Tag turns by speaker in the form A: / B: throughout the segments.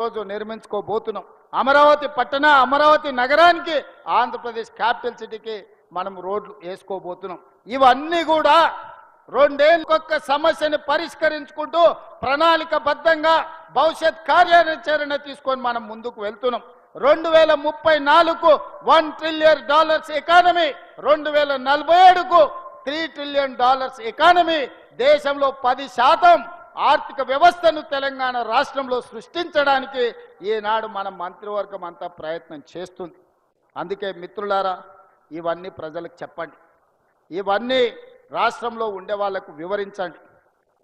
A: రోజు నిర్మించుకోబోతున్నాం. అమరావతి పట్టణ అమరావతి నగరానికి ఆంధ్రప్రదేశ్ క్యాపిటల్ సిటీకి మనం రోడ్లు వేసుకోబోతున్నాం. ఇవన్నీ కూడా రెండేళ్ళకొక్క సమస్యని పరిష్కరించుకుంటూ ప్రణాళికబద్ధంగా భవిష్యత్ కార్యాచరణ తీసుకొని మనం ముందుకు వెళ్తున్నాం. 2034కు $1 ట్రిలియన్ ఎకానమీ, 2047కు $3 ట్రిలియన్ ఎకానమీ, దేశంలో 10% ఆర్థిక వ్యవస్థను తెలంగాణ రాష్ట్రంలో సృష్టించడానికి ఈనాడు మన మంత్రివర్గం అంతా ప్రయత్నం చేస్తుంది. అందుకే మిత్రులారా, ఇవన్నీ ప్రజలకు చెప్పండి, ఇవన్నీ రాష్ట్రంలో ఉండే వాళ్ళకు వివరించండి.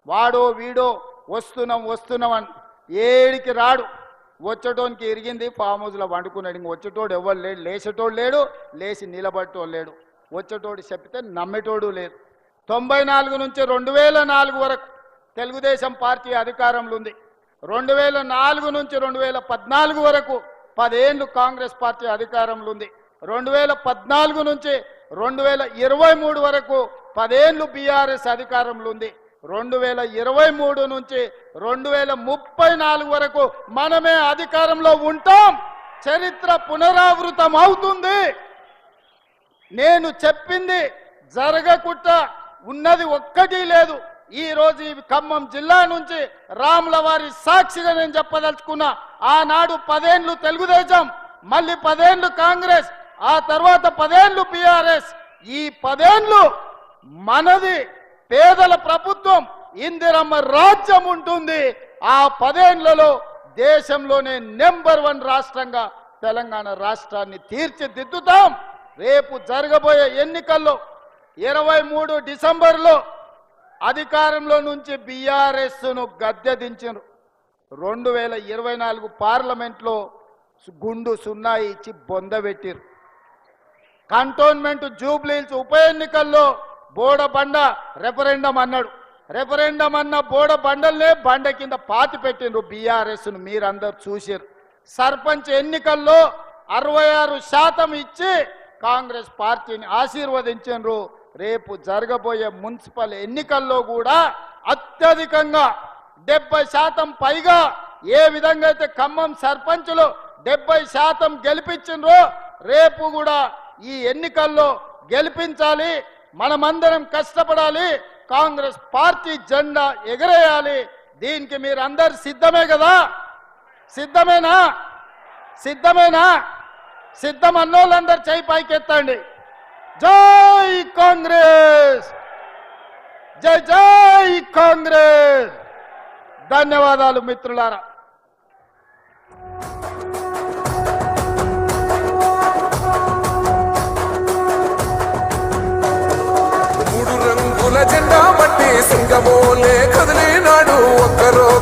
A: వాడో వీడో వస్తున్నాం అని ఏడికి రాడు. వచ్చేటోనికి ఇరిగింది ఫామ్ హౌస్లో వండుకున్నాడు. ఇంక వచ్చేటోడు ఎవరు లేడు, లేచేటోడు లేడు, లేచి నిలబట్టోడు లేడు. వచ్చేటోడు చెప్తే నమ్మేటోడు లేదు. 94 నుంచి 2004 వరకు తెలుగుదేశం పార్టీ అధికారంలో ఉంది. 2004 నుంచి 2014 వరకు 10 ఏళ్ళు కాంగ్రెస్ పార్టీ అధికారంలో ఉంది. 2014 నుంచి 2023 వరకు 10 ఏళ్ళు బీఆర్ఎస్ అధికారంలో ఉంది. 2023 నుంచి 2034 వరకు మనమే అధికారంలో ఉంటాం. చరిత్ర పునరావృతం అవుతుంది. నేను చెప్పింది జరగకుండా ఉన్నది ఒక్కటి లేదు. ఈ రోజు ఈ ఖమ్మం జిల్లా నుంచి రాములవారి సాక్షిగా నేను చెప్పదలుచుకున్నా. ఆనాడు 10 ఏళ్ళు తెలుగుదేశం, మళ్ళీ 10 ఏళ్ళు కాంగ్రెస్, ఆ తర్వాత 10 ఏళ్ళు బీఆర్ఎస్. ఈ 10 ఏళ్ళు మనది పేదల ప్రభుత్వం, ఇందిరమ్మ రాజ్యం ఉంటుంది. ఆ 10 ఏళ్లలో దేశంలోనే నెంబర్ 1 రాష్ట్రంగా తెలంగాణ రాష్ట్రాన్ని తీర్చిదిద్దుతాం. రేపు జరగబోయే ఎన్నికల్లో 23 డిసెంబర్లో అధికారంలో నుంచి బీఆర్ఎస్ను గద్దె దించారు. 2024 పార్లమెంట్లో గుండు సున్నా ఇచ్చి బొందబెట్టారు. కంటోన్మెంట్ జూబ్లీహిల్స్ ఉప ఎన్నికల్లో బోడబండ రెఫరెండం అన్నాడు. రెఫరెండం అన్న బోడబండల్నే బండ కింద పాతి పెట్టిండ్రు బీఆర్ఎస్ను. మీరందరూ చూసారు. సర్పంచ్ ఎన్నికల్లో 66% ఇచ్చి కాంగ్రెస్ పార్టీని ఆశీర్వదించారు. రేపు జరగబోయే మున్సిపల్ ఎన్నికల్లో కూడా అత్యధికంగా 70% పైగా ఏ విధంగా అయితే ఖమ్మం సర్పంచులు 70% గెలిపించిండ్రో రేపు కూడా ఈ ఎన్నికల్లో గెలిపించాలి. మనమందరం కష్టపడాలి. కాంగ్రెస్ పార్టీ జెండా ఎగరేయాలి. దీనికి మీరందరు సిద్ధమే కదా? సిద్ధమేనా? సిద్ధం అన్నోళ్ళందరూ చేయి పైకెత్తండి. జై కాంగ్రెస్, జై కాంగ్రెస్. ధన్యవాదాలు మిత్రులారా.